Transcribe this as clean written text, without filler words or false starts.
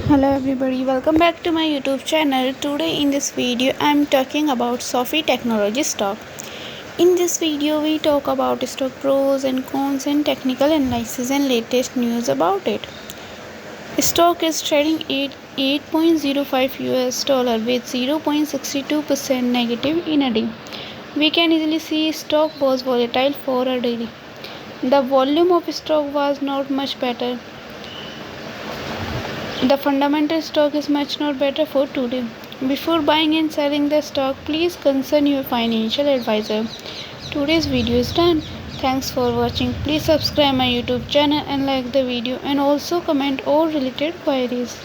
Hello everybody, welcome back to my YouTube channel. Today in this video I am talking about SOFI Technologies stock. In this video we talk about stock pros and cons and technical analysis and latest news about it. Stock is trading at 8.05 US dollar with 0.62% negative in a day. We can easily see stock was volatile for a day. The volume of stock was not much better. The fundamental stock is much not better for today. Before buying and selling the stock, please consult your financial advisor. Today's video is done. Thanks for watching. Please subscribe my YouTube channel and like the video and also comment all related queries.